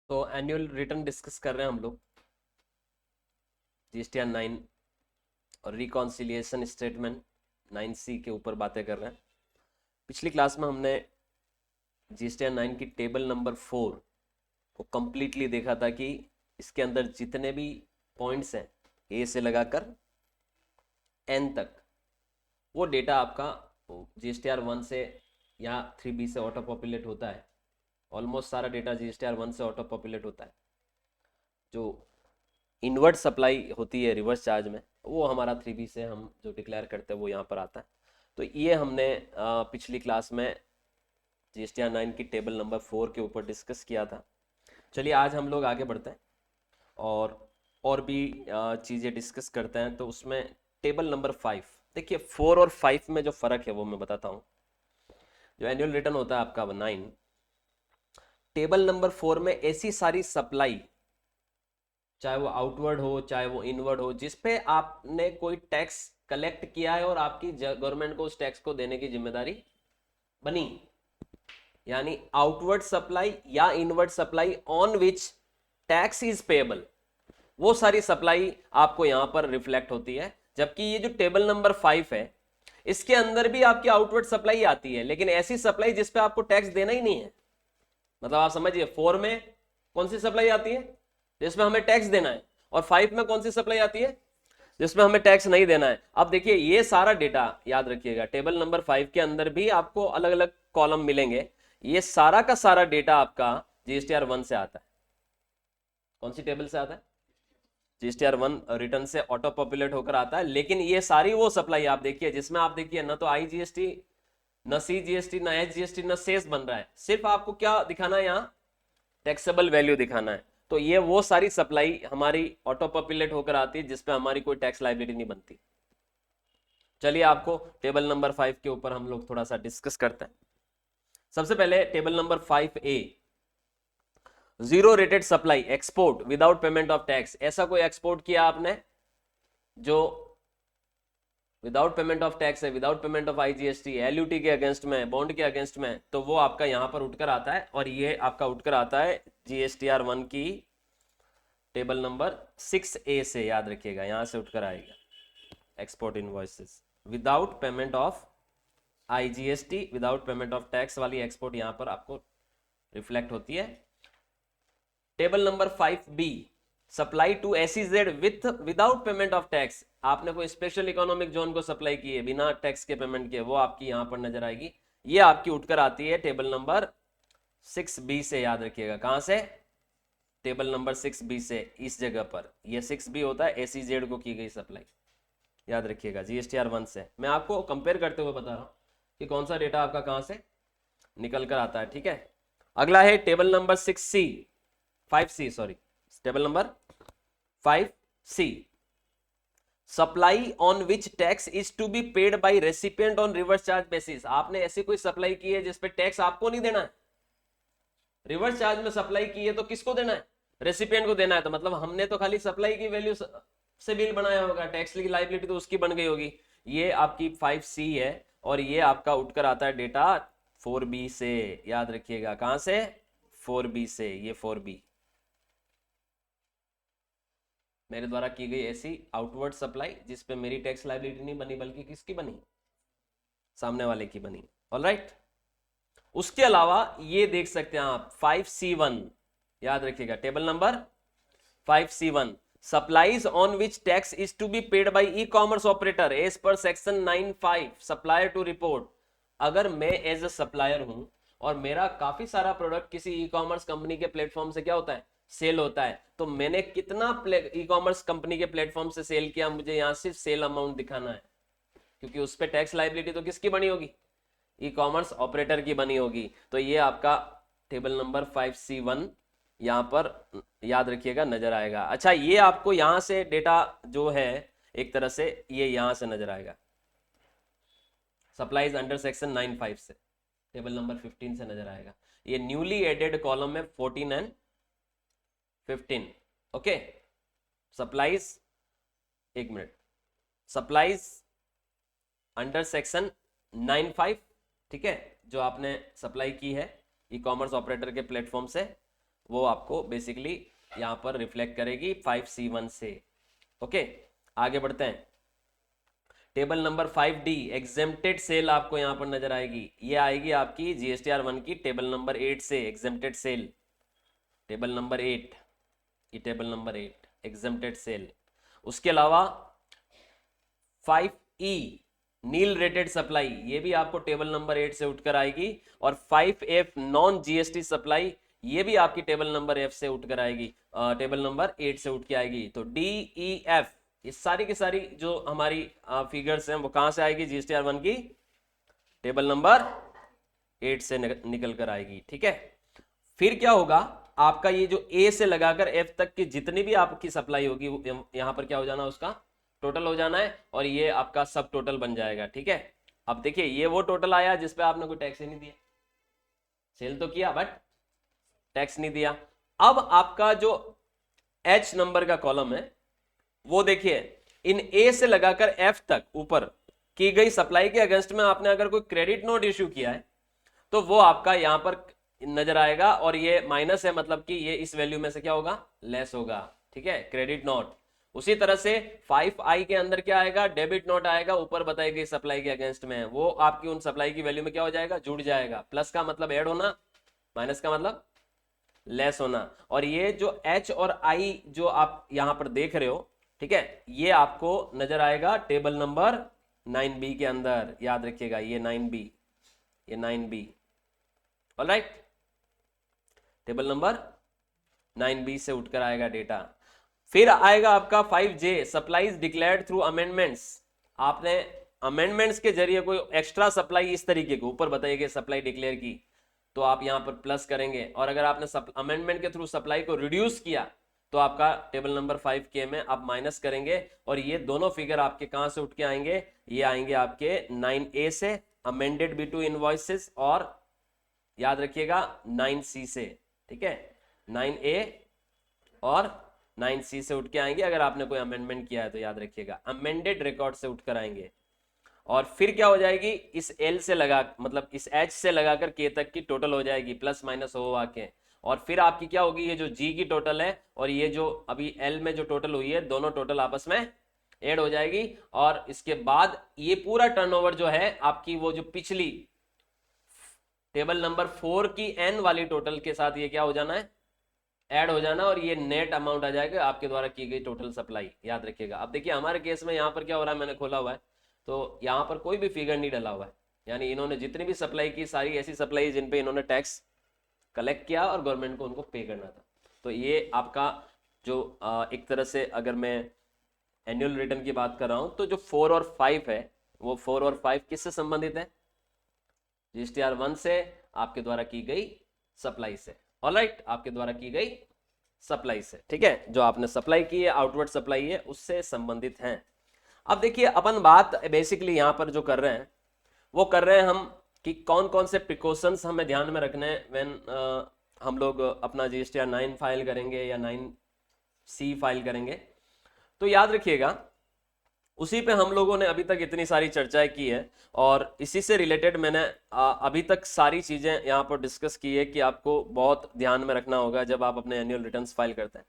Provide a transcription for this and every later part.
तो annual return discuss कर रहे हैं हम लोग, जीएसटीआर 9 और रिकॉन्सिलिएशन स्टेटमेंट 9C के ऊपर बातें कर रहे हैं। पिछली क्लास में हमने जीएसटीआर 9 की टेबल नंबर 4 को कंप्लीटली देखा था कि इसके अंदर जितने भी पॉइंट्स हैं ए से लगाकर एन तक, वो डेटा आपका जीएसटीआर 1 से या 3B से ऑटो पॉपुलेट होता है। ऑलमोस्ट सारा डेटा जीएसटीआर 1 से ऑटो पॉपुलेट होता है। जो इनवर्ट सप्लाई होती है रिवर्स चार्ज में, वो हमारा 3B से हम जो डिक्लेयर करते हैं वो यहाँ पर आता है। तो ये हमने पिछली क्लास में जीएसटीआर 9 की टेबल नंबर 4 के ऊपर डिस्कस किया था। चलिए आज हम लोग आगे बढ़ते हैं और भी चीज़ें डिस्कस करते हैं। तो उसमें टेबल नंबर 5 देखिए, 4 और 5 में जो फ़र्क है वो मैं बताता हूँ। जो एनुअल रिटर्न होता है आपका 9, टेबल नंबर 4 में ऐसी सारी सप्लाई, चाहे वो आउटवर्ड हो चाहे वो इनवर्ड हो, जिसपे आपने कोई टैक्स कलेक्ट किया है और आपकी गवर्नमेंट को उस टैक्स को देने की जिम्मेदारी बनी, यानी आउटवर्ड सप्लाई या inward supply on which tax is payable, वो सारी सप्लाई आपको यहां पर रिफ्लेक्ट होती है। जबकि ये जो टेबल नंबर 5 है, इसके अंदर भी आपकी आउटवर्ड सप्लाई आती है, लेकिन ऐसी सप्लाई जिसपे आपको टैक्स देना ही नहीं है। मतलब आप समझिए, 4 में कौन सी सप्लाई आती है जिसमें हमें टैक्स देना है, और 5 में कौन सी सप्लाई आती है जिसमें हमें टैक्स नहीं देना है। अब देखिए, ये सारा डेटा याद रखिएगा, टेबल नंबर 5 के अंदर भी आपको अलग अलग कॉलम मिलेंगे। ये सारा का सारा डेटा आपका जीएसटीआर 1 से आता है। कौन सी टेबल से आता है? जीएसटीआर 1 रिटर्न से ऑटो पॉपुलेट होकर आता है। लेकिन ये सारी वो सप्लाई आप देखिए जिसमें आप देखिए ना तो IGST, न CGST, न HGST, न सेस बन रहा है। सिर्फ आपको क्या दिखाना है यहाँ? टैक्सेबल वैल्यू दिखाना है। तो ये वो सारी सप्लाई हमारी ऑटो पॉपुलेट होकर आती है जिसपे हमारी कोई टैक्स लाइबिलिटी नहीं बनती। चलिए आपको टेबल नंबर 5 के ऊपर हम लोग थोड़ा सा डिस्कस करते हैं। सबसे पहले table number 5A, zero rated supply export without payment of tax. ऐसा कोई एक्सपोर्ट किया आपने जो विदाउट पेमेंट ऑफ टैक्स है, without payment of IGST, LUT के अगेंस्ट में, बॉन्ड के अगेंस्ट में, तो वो आपका यहां पर उठकर आता है। और ये आपका उठकर आता है GSTR 1 की टेबल नंबर 6A से। याद रखिएगा, यहां से उठकर आएगा export invoices without payment of IGST, without payment of tax वाली एक्सपोर्ट यहां पर आपको रिफ्लेक्ट होती है। Table number 5B, supply to SEZ without payment of tax. आपने कोई स्पेशल इकोनॉमिक जोन को सप्लाई की है बिना टैक्स के पेमेंट के, वो आपकी यहां पर नजर आएगी। ये आपकी उठकर आती है टेबल नंबर 6B से। याद रखिएगा, कहां से? टेबल नंबर 6B से। इस जगह पर ये 6B होता है SEZ को की गई सप्लाई। याद रखिएगा, GSTR 1 से। मैं आपको कंपेयर करते हुए बता रहा हूं कि कौन सा डेटा आपका कहां से निकल कर आता है। ठीक है, अगला है table number 5C, sorry, table number 5C, supply on which tax is to be paid by recipient on reverse charge basis. आपने ऐसी कोई सप्लाई की है जिसपे टैक्स आपको नहीं देना है। रिवर्स चार्ज में सप्लाई की है तो किसको देना है? रेसिपिएंट को देना है। तो मतलब हमने तो खाली सप्लाई की वैल्यू से बिल बनाया होगा, टैक्स की लाइबिलिटी तो उसकी बन गई होगी। ये आपकी 5C है और ये आपका उठकर आता है डेटा 4B से। याद रखिएगा, कहां से? 4B से। ये 4B मेरे द्वारा की गई ऐसी आउटवर्ड सप्लाई जिसपे मेरी टैक्स लाइबिलिटी नहीं बनी, बल्कि किसकी बनी? सामने वाले की बनी। ऑलराइट, उसके अलावा ये देख सकते हैं आप 5C1। याद रखिएगा, table number 5C1, supplies on which tax is to be paid by e commerce operator as per section 9(5) supplier to report. अगर मैं एज अ सप्लायर हूं और मेरा काफी सारा प्रोडक्ट किसी ई कॉमर्स कंपनी के प्लेटफॉर्म से क्या होता है? सेल होता है। तो मैंने कितना ई कॉमर्स कंपनी के प्लेटफॉर्म से सेल किया, मुझे यहां सिर्फ सेल अमाउंट दिखाना है, क्योंकि उस पर टैक्स लाइबिलिटी तो किसकी बनी होगी? ई कॉमर्स ऑपरेटर की बनी होगी। तो ये आपका टेबल नंबर 5C1 यहां पर याद रखिएगा नजर आएगा। अच्छा, ये आपको यहां से डेटा जो है एक तरह से ये यहां से नजर आएगा, सप्लाईज अंडर सेक्शन 9(5) से टेबल नंबर 15 से नजर आएगा। ये न्यूली एडेड कॉलम में 14 एंड 15। ओके, सप्लाईज, एक मिनट, सप्लाईज अंडर सेक्शन 9(5), ठीक है, जो आपने सप्लाई की है ई कॉमर्स ऑपरेटर के प्लेटफॉर्म से, वो आपको बेसिकली यहाँ पर रिफ्लेक्ट करेगी 5C1 से। ओके, आगे बढ़ते हैं। Table number 5D exempted cell आपको यहाँ पर नजर आएगी, ये आएगी आपकी GSTR 1 की टेबल नंबर 8 से। एग्जेम्प्टेड सेल टेबल नंबर 8, ये टेबल नंबर 8 एग्जेम्प्टेड सेल। उसके अलावा 5E नील रेटेड सप्लाई, ये भी आपको टेबल नंबर 8 से उठकर आएगी। और 5F नॉन GST सप्लाई, ये भी आपकी टेबल नंबर F से उठकर आएगी, टेबल नंबर 8 से उठ के आएगी। तो DEF ये सारी की सारी जो हमारी फिगर्स हैं वो कहां से आएगी? GSTR 1 की टेबल नंबर 8 से निकल कर आएगी। ठीक है, फिर क्या होगा आपका, ये जो A से लगाकर F तक की जितनी भी आपकी सप्लाई होगी यहां पर क्या हो जाना, उसका टोटल हो जाना है, और ये आपका सब टोटल बन जाएगा। ठीक है, अब देखिए ये वो टोटल आया जिसपे आपने कोई टैक्स ही नहीं दिया, सेल तो किया बट टैक्स नहीं दिया। अब आपका जो H नंबर का कॉलम है वो देखिए, इन A से लगाकर F तक ऊपर की गई सप्लाई के अगेंस्ट में आपने अगर कोई क्रेडिट नोट इश्यू किया है तो वो आपका यहां पर नजर आएगा, और ये माइनस है, मतलब कि ये इस वैल्यू में से क्या होगा? लेस होगा। ठीक है, क्रेडिट नोट। उसी तरह से 5I के अंदर क्या आएगा? डेबिट नोट आएगा, ऊपर बताई गई सप्लाई के अगेंस्ट में, वो आपकी उन सप्लाई की वैल्यू में क्या हो जाएगा? जुड़ जाएगा। प्लस का मतलब ऐड होना, माइनस का मतलब लेस होना। और ये जो H और I जो आप यहां पर देख रहे हो, ठीक है, ये आपको नजर आएगा टेबल नंबर 9B के अंदर, याद रखिएगा ये 9B, ये 9B। Alright, table number 9B से उठकर आएगा डेटा। फिर आएगा आपका 5J supplies declared through amendments. आपने अमेंडमेंट्स के जरिए कोई एक्स्ट्रा सप्लाई इस तरीके को ऊपर बताई गई सप्लाई डिक्लेयर की तो आप यहां पर प्लस करेंगे, और अगर आपने अमेंडमेंट के थ्रू सप्लाई को रिड्यूस किया तो आपका टेबल नंबर 5K में आप माइनस करेंगे। और ये दोनों फिगर आपके कहां से उठ के आएंगे? ये आएंगे आपके 9A से अमेंडेड B2 इनवॉइसेस, और याद रखिएगा 9C से। ठीक है, 9A और 9C से उठ के आएंगे, अगर आपने कोई अमेंडमेंट किया है तो याद रखिएगा अमेंडेड रिकॉर्ड से उठकर आएंगे। और फिर क्या हो जाएगी? इस L से लगा, मतलब इस H से लगाकर K तक की टोटल हो जाएगी, प्लस माइनस हो आके। और फिर आपकी क्या होगी? ये जो G की टोटल है और ये जो अभी L में जो टोटल हुई है, दोनों टोटल आपस में ऐड हो जाएगी। और इसके बाद ये पूरा टर्नओवर जो है आपकी, वो जो पिछली टेबल नंबर 4 की N वाली टोटल के साथ ये क्या हो जाना है? ऐड हो जाना, और ये नेट अमाउंट आ जाएगा आपके द्वारा की गई टोटल सप्लाई। याद रखिएगा। अब देखिए हमारे केस में यहाँ पर क्या हो रहा है, मैंने खोला हुआ है तो यहाँ पर कोई भी फिगर नहीं डला हुआ है, यानी इन्होंने जितनी भी सप्लाई की सारी ऐसी सप्लाई जिन पे इन्होंने टैक्स कलेक्ट किया और गवर्नमेंट को उनको पे करना था। तो ये आपका जो एक तरह से अगर मैं एनुअल रिटर्न की बात कर रहा हूँ तो जो 4 और 5 है, वो 4 और 5 किससे संबंधित है? GSTR 1 से, आपके द्वारा की गई सप्लाई से। ऑलराइट, आपके द्वारा की गई सप्लाई से। ठीक है, जो आपने सप्लाई की है, आउटवर्ड सप्लाई है, उससे संबंधित हैं। अब देखिए अपन बात बेसिकली यहाँ पर जो कर रहे हैं वो कर रहे हैं हम कि कौन कौन से प्रिकॉशंस हमें ध्यान में रखने हैं व्हेन हम लोग अपना GSTR 9 फाइल करेंगे या 9C फाइल करेंगे। तो याद रखिएगा उसी पे हम लोगों ने अभी तक इतनी सारी चर्चाएं की है, और इसी से रिलेटेड मैंने अभी तक सारी चीजें यहाँ पर डिस्कस की है कि आपको बहुत ध्यान में रखना होगा जब आप अपने एनुअल रिटर्न्स फाइल करते हैं।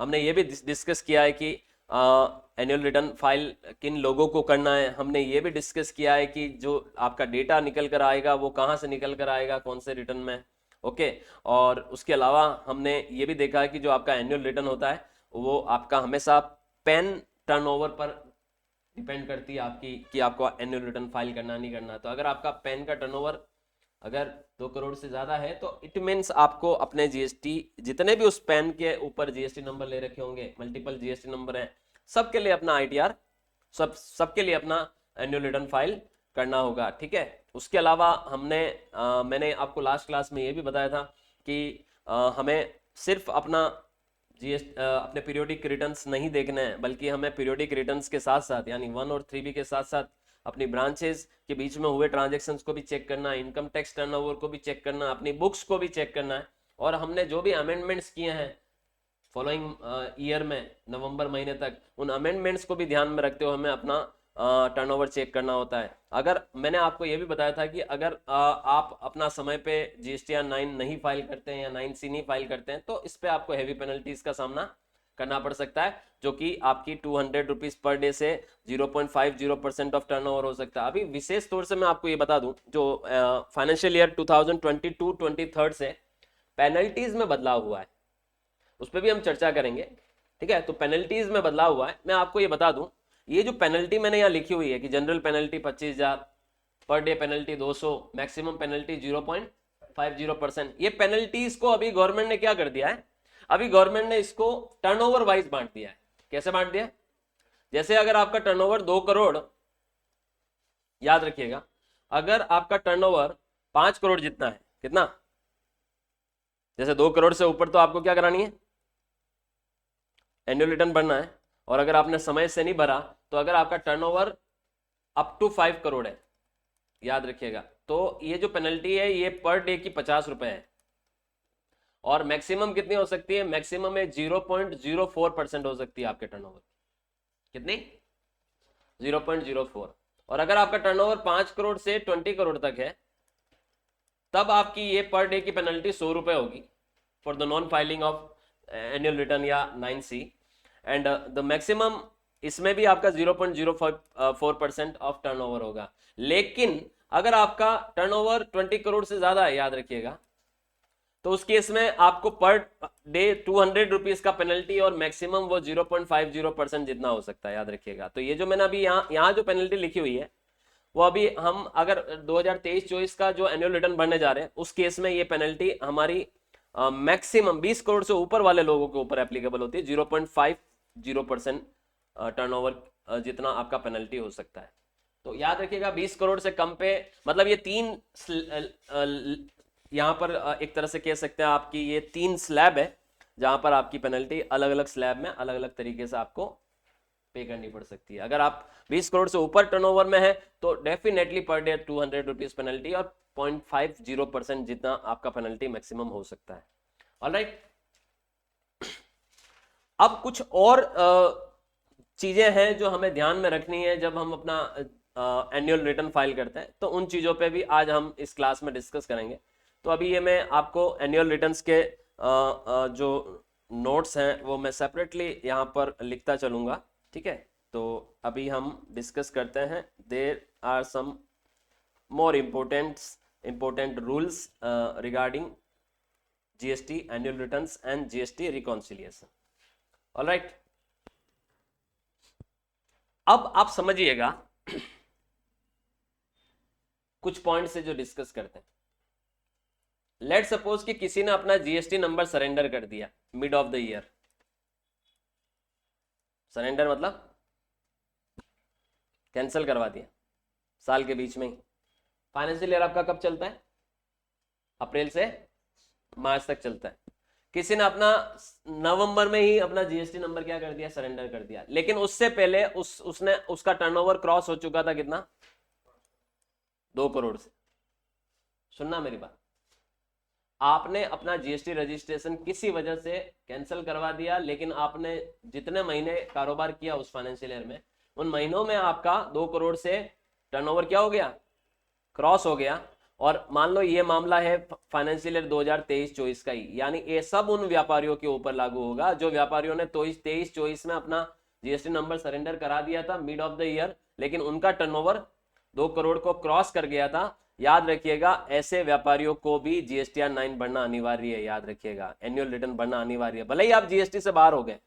हमने ये भी डिस्कस किया है कि एनुअल रिटर्न फाइल किन लोगों को करना है। हमने ये भी डिस्कस किया है कि जो आपका डेटा निकल कर आएगा वो कहाँ से निकल कर आएगा, कौन से रिटर्न में। ओके, और उसके अलावा हमने ये भी देखा है कि जो आपका एनुअल रिटर्न होता है वो आपका हमेशा पेन टर्नओवर पर डिपेंड करती है आपकी, कि आपको एनुअल रिटर्न फाइल करना नहीं करना। तो अगर आपका पेन का टर्नओवर अगर 2 करोड़ से ज्यादा है तो इट मीन्स आपको अपने GST जितने भी उस पेन के ऊपर GST नंबर ले रखे होंगे, मल्टीपल GST नंबर हैं, सबके लिए अपना ITR, सबके लिए अपना एनुअल रिटर्न फाइल करना होगा। ठीक है, उसके अलावा मैंने आपको लास्ट क्लास में ये भी बताया था कि हमें सिर्फ अपना अपने पीरियोडिक रिटर्न्स नहीं देखने हैं, बल्कि हमें पीरियोडिक रिटर्न्स के साथ साथ यानी 1 और 3B के साथ साथ अपनी ब्रांचेस के बीच में हुए ट्रांजैक्शंस को भी चेक करना है, इनकम टैक्स टर्नओवर को भी चेक करना है, अपनी बुक्स को भी चेक करना है। और हमने जो भी अमेंडमेंट्स किए हैं फॉलोइंग ईयर में नवंबर महीने तक, उन अमेंडमेंट्स को भी ध्यान में रखते हुए हमें अपना टर्नओवर चेक करना होता है। अगर मैंने आपको ये भी बताया था कि अगर आप अपना समय पे GSTR 9 नहीं फाइल करते हैं या 9C नहीं फाइल करते हैं तो इस पे आपको हैवी पेनल्टीज का सामना करना पड़ सकता है, जो कि आपकी 200 रुपीज पर डे से 0.50% ऑफ टर्नओवर हो सकता है। अभी विशेष तौर से मैं आपको ये बता दूं, जो फाइनेंशियल ईयर 2022-23 से पेनल्टीज में बदलाव हुआ है उस पर भी हम चर्चा करेंगे, ठीक है। तो पेनल्टीज में बदलाव हुआ है, मैं आपको ये बता दूं, ये जो पेनल्टी मैंने यहाँ लिखी हुई है कि general penalty 25,000, per day penalty 200, maximum penalty 0.50%, ये पेनल्टीज को अभी गवर्नमेंट ने क्या कर दिया है, अभी गवर्नमेंट ने इसको टर्नओवर वाइज बांट दिया है। कैसे बांट दिया? जैसे अगर आपका टर्नओवर 2 करोड़, याद रखिएगा, अगर आपका टर्नओवर 5 करोड़ जितना है, कितना, जैसे 2 करोड़ से ऊपर तो आपको क्या करानी है, एनुअल रिटर्न भरना है। और अगर आपने समय से नहीं भरा तो अगर आपका टर्नओवर अप टू 5 करोड़ है, याद रखिएगा, तो ये जो पेनल्टी है ये पर डे की 50 रुपए है। और मैक्सिमम कितनी हो सकती है? मैक्सिमम में 0.04% हो सकती है आपके टर्नओवर। कितनी? 0.04। और अगर आपका टर्नओवर 5 करोड़ से 20 करोड़ तक है तब आपकी ये पर डे की पेनल्टी 100 रुपए होगी for the non filing of annual return या 9C। एंड द मैक्सिमम इसमें भी आपका 0.04% ऑफ टर्नओवर होगा। लेकिन अगर आपका टर्नओवर 20 करोड़ से ज्यादा है, याद रखिएगा, तो उस केस में आपको पर डे 200 रुपीज का पेनल्टी और मैक्सिमम वो 0.50% जितना हो सकता है, याद रखिएगा। तो ये जो मैंने अभी यहाँ जो पेनल्टी लिखी हुई है वो अभी हम अगर 2023-24 का जो एनुअल रिटर्न भरने जा रहे हैं उस केस में ये पेनल्टी हमारी मैक्सिमम 20 करोड़ से ऊपर वाले लोगों के ऊपर एप्लीकेबल होती है। 0.50% टर्नओवर जितना आपका पेनल्टी हो सकता है। तो याद रखिएगा 20 करोड़ से कम पे, मतलब ये तीन यहाँ पर एक तरह से कह सकते हैं आपकी ये 3 स्लैब है जहां पर आपकी पेनल्टी अलग अलग स्लैब में अलग अलग तरीके से आपको पे करनी पड़ सकती है। अगर आप 20 करोड़ से ऊपर टर्नओवर में है तो definitely per day 200 rupees penalty और 0.50% जितना आपका पेनल्टी मैक्सिमम हो सकता है। ऑलराइट, अब कुछ और चीजें हैं जो हमें ध्यान में रखनी है जब हम अपना एनुअल रिटर्न फाइल करते हैं, तो उन चीजों पे भी आज हम इस क्लास में डिस्कस करेंगे। तो अभी ये मैं आपको एनुअल रिटर्न्स के जो नोट्स हैं वो मैं सेपरेटली यहाँ पर लिखता चलूँगा, ठीक है। तो अभी हम डिस्कस करते हैं, there are some more important rules regarding GST annual returns and GST reconciliation. Alright, अब आप समझिएगा कुछ पॉइंट से जो डिस्कस करते हैं। लेट सपोज कि किसी ने अपना GST नंबर सरेंडर कर दिया mid of the year. Surrender मतलब कैंसिल करवा दिया साल के बीच में ही। फाइनेंशियल ईयर आपका कब चलता है? अप्रैल से मार्च तक चलता है। किसी ने अपना नवंबर में ही अपना GST नंबर क्या कर दिया? सरेंडर कर दिया। लेकिन उससे पहले उसने उसका टर्नओवर क्रॉस हो चुका था कितना? 2 करोड़ से। सुनना मेरी बात, आपने अपना GST रजिस्ट्रेशन किसी वजह से कैंसिल करवा दिया, लेकिन आपने जितने महीने कारोबार किया उस फाइनेंशियल ईयर में, उन महीनों में आपका 2 करोड़ से टर्नओवर क्या हो गया? क्रॉस हो गया। और मान लो ये मामला है फाइनेंशियल ईयर 2023-24 का ही, ये ये सब उन व्यापारियों के ऊपर लागू होगा जो व्यापारियों ने 23-24 में अपना GST नंबर सरेंडर करा दिया था मिड ऑफ द ईयर, लेकिन उनका टर्नओवर 2 करोड़ को क्रॉस कर गया था। याद रखिएगा, ऐसे व्यापारियों को भी GSTR 9 भरना अनिवार्य है। याद रखिएगा, एनुअल रिटर्न भरना अनिवार्य है, भले ही आप GST से बाहर हो गए,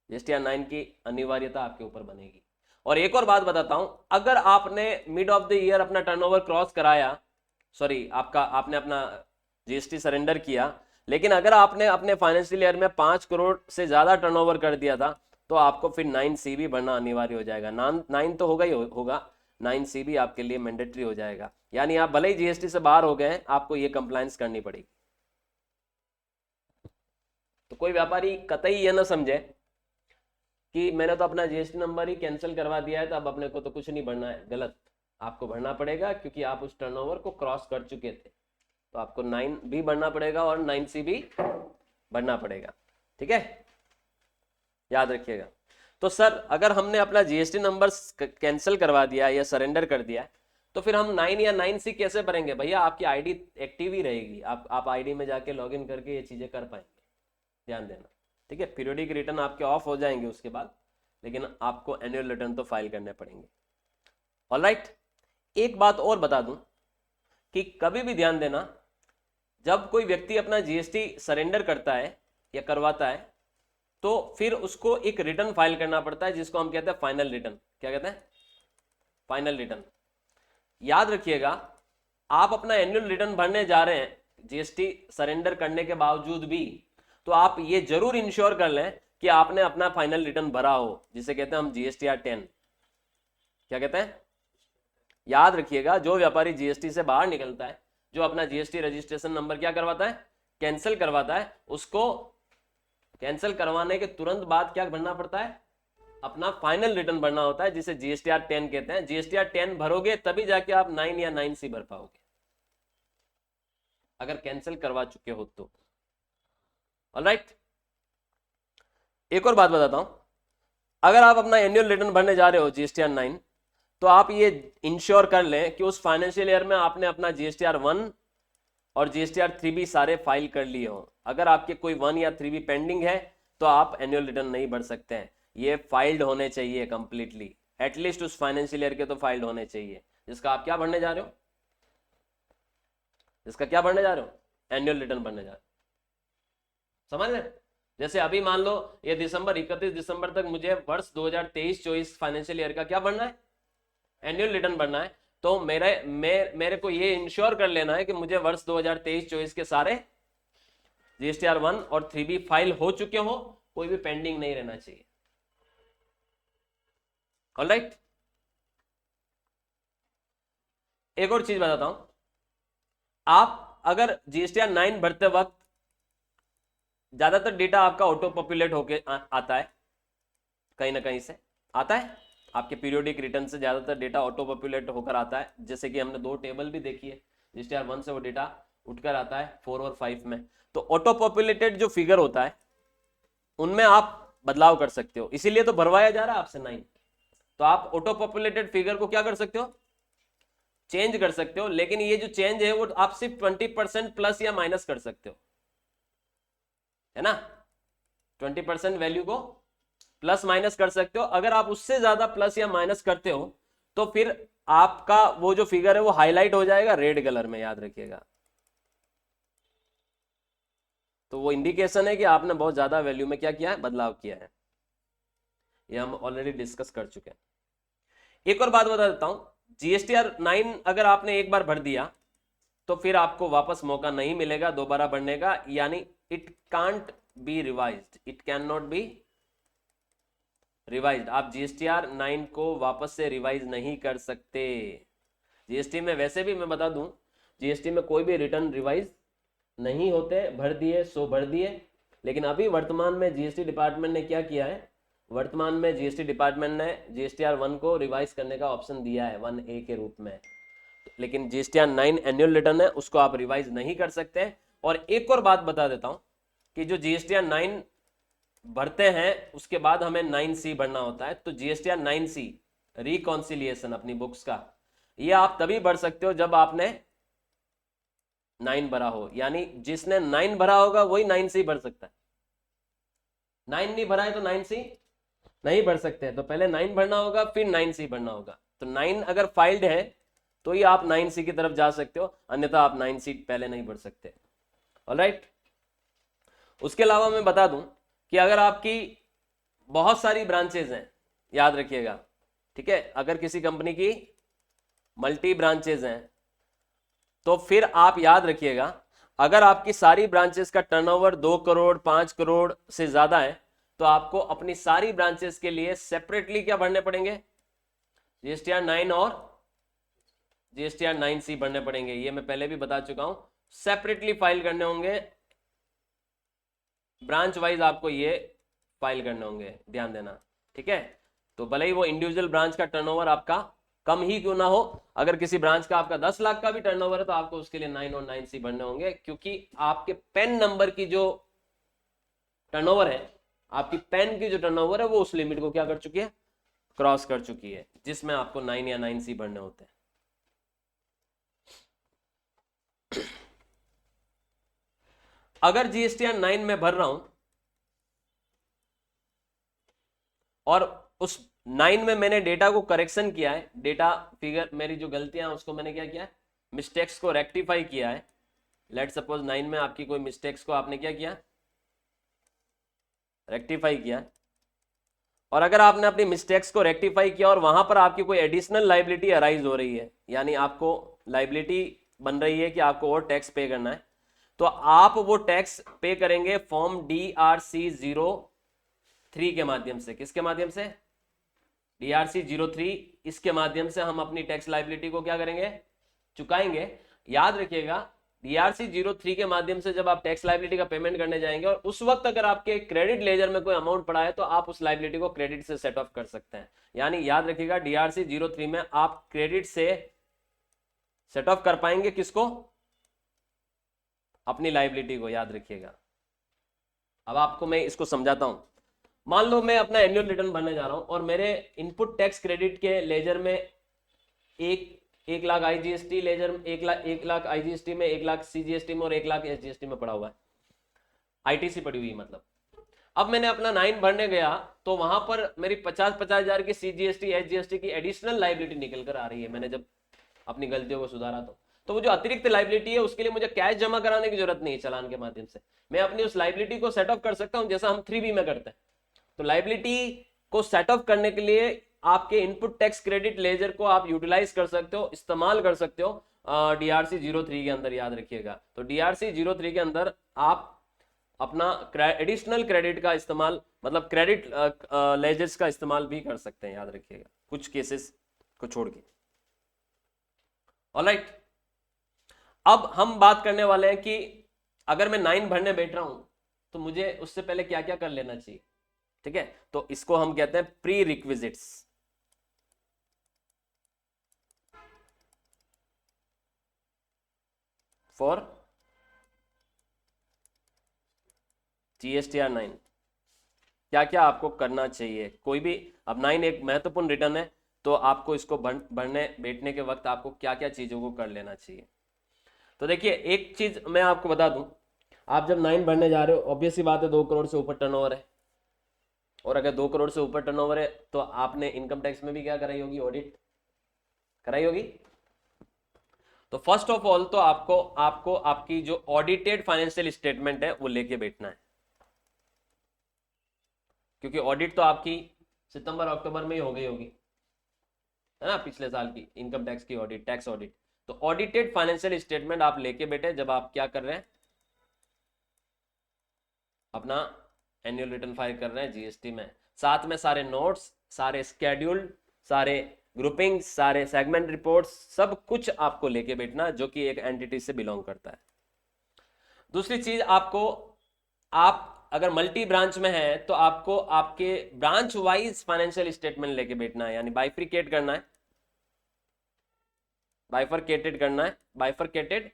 GSTR 9 की अनिवार्यता आपके ऊपर बनेगी। और एक और बात बताता हूं, अगर आपने मिड ऑफ द ईयर अपना टर्नओवर क्रॉस कराया, सॉरी आपने अपना GST सरेंडर किया, लेकिन अगर आपने अपने फाइनेंशियल ईयर में 5 करोड़ से ज्यादा टर्नओवर कर दिया था तो आपको फिर 9C भी भरना अनिवार्य हो जाएगा। 9 तो होगा ही होगा, 9C भी आपके लिए मैंडेटरी हो जाएगा। यानी आप भले ही GST से बाहर हो गए, आपको ये कंप्लायंस करनी पड़ेगी। तो कोई व्यापारी कतई ये ना समझे कि मैंने तो अपना GST नंबर ही कैंसिल करवा दिया है तो अब अपने को तो कुछ नहीं भरना है। गलत, आपको भरना पड़ेगा क्योंकि आप उस टर्नओवर को क्रॉस कर चुके थे। तो आपको 9 भी भरना पड़ेगा और 9C भी भरना पड़ेगा, ठीक है, याद रखिएगा। तो सर अगर हमने अपना जीएसटी नंबर कैंसिल करवा दिया या सरेंडर कर दिया तो फिर हम 9 या 9C कैसे भरेंगे? भैया आपकी आईडी एक्टिव ही रहेगी, आप आईडी में जाके लॉगिन करके ये चीजें कर पाएंगे, ध्यान देना, ठीक है। पीरियोडिक रिटर्न आपके ऑफ हो जाएंगे उसके बाद, लेकिन आपको एनुअल रिटर्न तो फाइल करने पड़ेंगे। ऑलराइट, एक बात और बता दूं कि कभी भी ध्यान देना, जब कोई व्यक्ति अपना जीएसटी सरेंडर करता है या करवाता है तो फिर उसको एक रिटर्न फाइल करना पड़ता है जिसको हम कहते हैं फाइनल रिटर्न। क्या कहते हैं? Final return. याद रखिएगा, आप अपना एनुअल रिटर्न भरने जा रहे हैं जीएसटी सरेंडर करने के बावजूद भी, तो आप ये जरूर इंश्योर कर लें कि आपने अपना फाइनल रिटर्न भरा हो, जिसे कहते हैं हम जीएसटीआर 10। क्या कहते हैं? याद रखिएगा, जो व्यापारी जीएसटी से बाहर निकलता है, जो अपना जीएसटी रजिस्ट्रेशन नंबर क्या करवाता है, कैंसिल करवाता है, उसको कैंसिल करवाने के तुरंत बाद क्या भरना पड़ता है, अपना फाइनल रिटर्न भरना होता है, जिसे जीएसटीआर 10 कहते हैं। जीएसटीआर 10 भरोगे तभी जाके आप 9 या 9C भर पाओगे, अगर कैंसिल करवा चुके हो तो। ऑलराइट, एक और बात बताता हूं, अगर आप अपना एनुअल रिटर्न भरने जा रहे हो जीएसटीआर 9, तो आप ये इंश्योर कर लें कि उस फाइनेंशियल ईयर में आपने अपना जीएसटीआर 1 और जीएसटीआर 3 भी सारे फाइल कर लिए हो। अगर आपके कोई 1 या 3 भी पेंडिंग है तो आप एनुअल रिटर्न नहीं भर सकते हैं, ये फाइल्ड होने चाहिए कंप्लीटली, एटलीस्ट उस फाइनेंशियल ईयर के तो फाइल्ड होने चाहिए जिसका आप क्या भरने जा रहे हो, जिसका क्या भरने जा रहे हो, एनुअल रिटर्न भरने जा रहे हो। समझ रहे? जैसे अभी मान लो ये 31 दिसंबर तक मुझे वर्ष 2023-24 फाइनेंशियल ईयर का क्या भरना है, एनुअल रिटर्न भरना है, तो मेरे को ये इंश्योर कर लेना है कि मुझे वर्ष 2023-24 के सारे जीएसटीआर 1 और 3 भी फाइल हो चुके हो, कोई भी पेंडिंग नहीं रहना चाहिए। ऑलराइट, एक और चीज बताता हूं, आप अगर जीएसटीआर 9 भरते वक्त ज्यादातर डेटा आपका ऑटो पॉपुलेट होके आता है, कहीं ना कहीं से आता है, आपके पीरियोडिक रिटर्न से ज्यादातर डेटा ऑटो पॉपुलेट होकर आता है। जैसे कि हमने 2 टेबल भी देखी है, जीएसटीआर 1 से वो डेटा उठकर आता है 4 और 5 में। तो ऑटो पॉपुलेटेड जो फिगर होता है उनमें आप बदलाव कर सकते हो, इसीलिए तो भरवाया जा रहा है आपसे 9। तो आप ऑटो पॉपुलेटेड फिगर को क्या कर सकते हो, चेंज कर सकते हो, लेकिन ये जो चेंज है वो आप सिर्फ 20% प्लस या माइनस कर सकते हो, है ना। 20% वैल्यू को प्लस माइनस कर सकते हो। अगर आप उससे ज्यादा प्लस या माइनस करते हो तो फिर आपका वो जो फिगर है वो हाईलाइट हो जाएगा रेड कलर में, याद रखिएगा। तो वो इंडिकेशन है कि आपने बहुत ज्यादा वैल्यू में क्या किया है, बदलाव किया है। ये हम ऑलरेडी डिस्कस कर चुके हैं। एक और बात बता देता हूं, जीएसटीआर 9 अगर आपने एक बार भर दिया तो फिर आपको वापस मौका नहीं मिलेगा दोबारा भरने का, यानी it can't be revised, it can not be revised. आप जीएसटीआर 9 को वापस से रिवाइज नहीं कर सकते। जीएसटी में वैसे भी मैं बता दूं, जीएसटी में कोई भी रिटर्न रिवाइज नहीं होते, भर दिए सो भर दिए। लेकिन अभी वर्तमान में जीएसटी डिपार्टमेंट ने क्या किया है, वर्तमान में जीएसटी डिपार्टमेंट ने जीएसटीआर 1 को रिवाइज करने का ऑप्शन दिया है 1A के रूप में, लेकिन जीएसटीआर 9 एनुअल रिटर्न है उसको आप रिवाइज नहीं कर सकते। और एक और बात बता देता हूं कि जो जीएसटीआर 9 भरते हैं उसके बाद हमें 9C भरना होता है। तो जीएसटीआर 9C रिकॉन्सिलिएशन अपनी बुक्स का, ये आप तभी भर सकते हो जब आपने 9 भरा हो, यानी जिसने 9 भरा होगा वही 9C भर सकता है। 9 नहीं भरा है तो 9C नहीं भर सकते हैं, तो पहले 9 भरना होगा फिर 9C भरना होगा। तो 9 अगर फाइल्ड है तो ही आप 9C की तरफ जा सकते हो, अन्यथा आप 9C पहले नहीं भर सकते। ऑलराइट, उसके अलावा मैं बता दूं कि अगर आपकी बहुत सारी ब्रांचेज हैं, याद रखिएगा, ठीक है, अगर किसी कंपनी की मल्टी ब्रांचेज हैं तो फिर आप याद रखिएगा, अगर आपकी सारी ब्रांचेस का टर्नओवर 2 करोड़ 5 करोड़ से ज्यादा है तो आपको अपनी सारी ब्रांचेस के लिए सेपरेटली क्या भरने पड़ेंगे, जीएसटीआर 9 और जीएसटीआर 9C भरने पड़ेंगे। ये मैं पहले भी बता चुका हूं, सेपरेटली फाइल करने होंगे, ब्रांच वाइज आपको ये फाइल करने होंगे, ध्यान देना, ठीक है। तो भले ही वो इंडिविजुअल ब्रांच का टर्नओवर आपका कम ही क्यों ना हो, अगर किसी ब्रांच का आपका 10 लाख का भी टर्नओवर है तो आपको उसके लिए 9 और 9C भरने होंगे, क्योंकि आपके पेन नंबर की जो टर्नओवर है आपकी पेन की जो टर्नओवर है वो उस लिमिट को क्या कर चुकी है, क्रॉस कर चुकी है, जिसमें आपको 9 या 9C भरने होते हैं। अगर GSTR 9 में भर रहा हूं और उस 9 में मैंने डेटा को करेक्शन किया है, डेटा फिगर मेरी जो गलतियां हैं उसको मैंने क्या किया है, मिस्टेक्स को रेक्टिफाई किया है। लेट सपोज 9 में आपकी कोई मिस्टेक्स को आपने क्या किया, रेक्टिफाई किया। और अगर आपने अपनी मिस्टेक्स को रेक्टिफाई किया और वहां पर आपकी कोई एडिशनल लाइबिलिटी अराइज हो रही है, यानी आपको लाइबिलिटी बन रही है कि आपको और टैक्स पे करना है, तो आप वो टैक्स पे करेंगे फॉर्म DRC-03 के माध्यम से। किसके माध्यम से, DRC-03। इसके माध्यम से हम अपनी टैक्स लाइबिलिटी को क्या करेंगे, चुकाएंगे। याद रखिएगा, DRC-03 के माध्यम से जब आप टैक्स लाइबिलिटी का पेमेंट करने जाएंगे और उस वक्त अगर आपके क्रेडिट लेजर में कोई अमाउंट पड़ा है तो आप उस लाइबिलिटी को क्रेडिट से सेट ऑफ कर सकते हैं। यानी याद रखिएगा, DRC-03 में आप क्रेडिट से सेट ऑफ कर पाएंगे किसको, अपनी लाइबिलिटी को, याद रखिएगा। अब आपको मैं इसको समझाता हूं। मान लो मैं अपना एनुअल रिटर्न भरने जा रहा हूं और मेरे इनपुट टैक्स क्रेडिट के लेजर में एक लाख IGST लेजर में, एक लाख IGST में, 1 लाख CGST में और 1 लाख SGST में पड़ा हुआ है, ITC पड़ी हुई है मतलब। अब मैंने अपना 9 भरने गया तो वहां पर मेरी 50-50 हजार की CGST SGST की एडिशनल लाइबिलिटी निकल कर आ रही है। मैंने जब अपनी गलतियों को सुधारा तो वो जो अतिरिक्त लाइबिलिटी है उसके लिए मुझे कैश जमा कराने की जरूरत नहीं है। चालान के माध्यम से मैं अपनी उस लाइबिलिटी को सेट ऑफ कर सकता हूं, जैसा हम 3B में करते हैं। तो लाइबिलिटी को सेट ऑफ करने के लिए आपके इनपुट टैक्स क्रेडिट लेजर को आप यूटिलाइज कर सकते हो, इस्तेमाल कर सकते हो DRC-03 के अंदर। याद रखिएगा, तो DRC-03 के अंदर आप अपना एडिशनल क्रेडिट का इस्तेमाल, मतलब क्रेडिट लेजर्स का इस्तेमाल भी कर सकते हैं। याद रखिएगा, कुछ केसेस को छोड़ के। ऑलराइट, अब हम बात करने वाले हैं कि अगर मैं 9 भरने बैठ रहा हूं तो मुझे उससे पहले क्या क्या कर लेना चाहिए। ठीक है, तो इसको हम कहते हैं प्री रिक्विजिट्स फॉर GSTR 9। क्या क्या आपको करना चाहिए, कोई भी, अब 9 एक महत्वपूर्ण रिटर्न है तो आपको इसको भरने बैठने के वक्त आपको क्या क्या चीजों को कर लेना चाहिए। तो देखिए, एक चीज मैं आपको बता दूं, आप जब 9 भरने जा रहे हो, ऑब्वियस सी बात है 2 करोड़ से ऊपर टर्नओवर है, और अगर 2 करोड़ से ऊपर टर्नओवर है तो आपने इनकम टैक्स में भी क्या कराई होगी, ऑडिट कराई होगी। तो फर्स्ट ऑफ ऑल तो आपको आपको आपकी जो ऑडिटेड फाइनेंशियल स्टेटमेंट है वो लेके बैठना है, क्योंकि ऑडिट तो आपकी सितंबर अक्टूबर में ही हो गई होगी, है ना, पिछले साल की इनकम टैक्स की ऑडिट, टैक्स ऑडिट। तो ऑडिटेड फाइनेंशियल स्टेटमेंट आप लेके बैठे जब आप क्या कर रहे हैं, अपना एनुअल रिटर्न फाइल कर रहे हैं GST में। साथ में सारे नोट्स, सारे स्केड्यूल, सारे ग्रुपिंग, सारे सेगमेंट रिपोर्ट्स, सब कुछ आपको लेके बैठना जो कि एक एंटिटी से बिलोंग करता है। दूसरी चीज, आपको, आप अगर मल्टी ब्रांच में है तो आपको आपके ब्रांच वाइज फाइनेंशियल स्टेटमेंट लेके बैठना है, यानी बाइफ्रिकेट करना है, बाइफरकेटेड करना है, bifurcated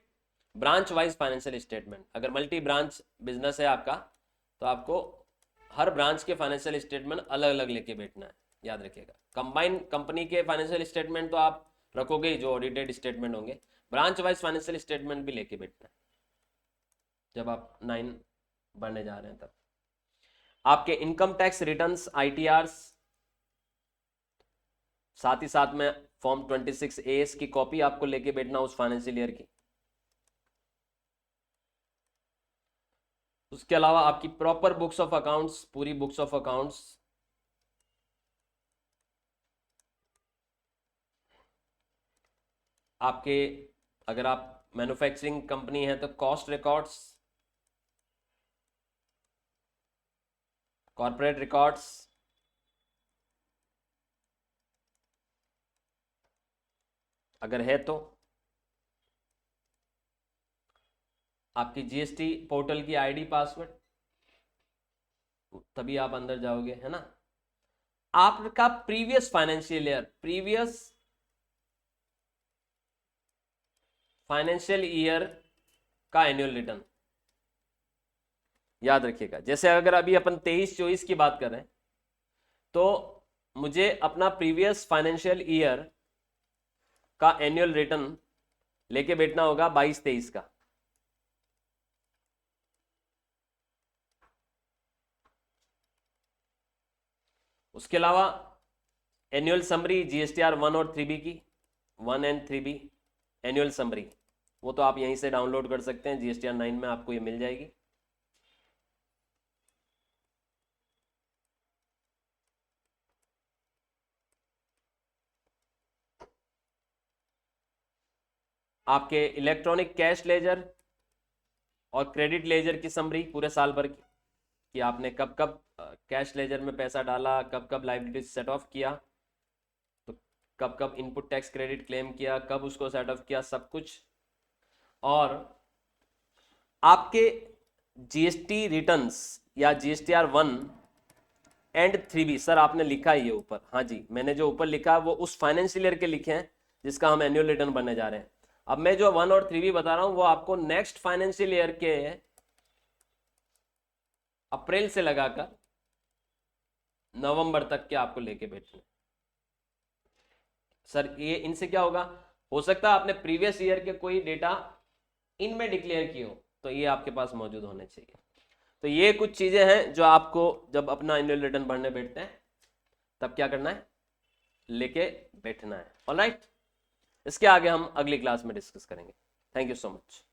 branch wise financial statement. अगर मल्टी ब्रांच बिजनेस है आपका तो आपको हर ब्रांच के फाइनेंशियल स्टेटमेंट अलग अलग लेके बैठना है। याद रखिएगा, कंबाइन कंपनी के फाइनेंशियल स्टेटमेंट तो आप रखोगे जो ऑडिटेड स्टेटमेंट होंगे, ब्रांच वाइज फाइनेंशियल स्टेटमेंट भी लेके बैठना है जब आप 9 भरने जा रहे हैं। तब आपके इनकम टैक्स रिटर्न्स, ITRs, साथ ही साथ में फॉर्म 26AS की कॉपी आपको लेके बैठना उस फाइनेंशियल ईयर की। उसके अलावा आपकी प्रॉपर बुक्स ऑफ अकाउंट्स, पूरी बुक्स ऑफ अकाउंट्स, आपके अगर आप मैन्युफैक्चरिंग कंपनी है तो कॉस्ट रिकॉर्ड्स, कॉर्पोरेट रिकॉर्ड्स, अगर है तो आपकी GST पोर्टल की ID पासवर्ड, तभी आप अंदर जाओगे, है ना। आपका प्रीवियस फाइनेंशियल ईयर का एनुअल रिटर्न, याद रखिएगा। जैसे अगर अभी अपन 23-24 की बात कर रहे हैं तो मुझे अपना प्रीवियस फाइनेंशियल ईयर का एनुअल रिटर्न लेके बैठना होगा 22-23 का। उसके अलावा एनुअल समरी जीएसटीआर 1 और 3B की, 1 एंड 3B एनुअल समरी, वो तो आप यहीं से डाउनलोड कर सकते हैं, जीएसटीआर 9 में आपको ये मिल जाएगी। आपके इलेक्ट्रॉनिक कैश लेजर और क्रेडिट लेजर की समरी पूरे साल भर की, कि आपने कब कब कैश लेजर में पैसा डाला, कब कब लायबिलिटी सेट ऑफ किया, तो कब कब इनपुट टैक्स क्रेडिट क्लेम किया, कब उसको सेट ऑफ किया, सब कुछ। और आपके जीएसटी रिटर्न्स या जीएसटीआर 1 एंड 3B, सर आपने लिखा है ये ऊपर, हाँ जी मैंने जो ऊपर लिखा है वो उस फाइनेंशियल ईयर के लिखे हैं जिसका हम एनुअल रिटर्न बनने जा रहे हैं। अब मैं जो 1 और 3B बता रहा हूं वो आपको नेक्स्ट फाइनेंशियल ईयर के अप्रैल से लगाकर नवंबर तक के आपको लेके बैठने। सर ये इनसे क्या होगा, हो सकता है आपने प्रीवियस ईयर के कोई डेटा इनमें डिक्लेयर किए हो, तो ये आपके पास मौजूद होने चाहिए। तो ये कुछ चीजें हैं जो आपको जब अपना एनुअल रिटर्न भरने बैठते हैं तब क्या करना है, लेके बैठना है। ऑलराइट, इसके आगे हम अगली क्लास में डिस्कस करेंगे। Thank you so much.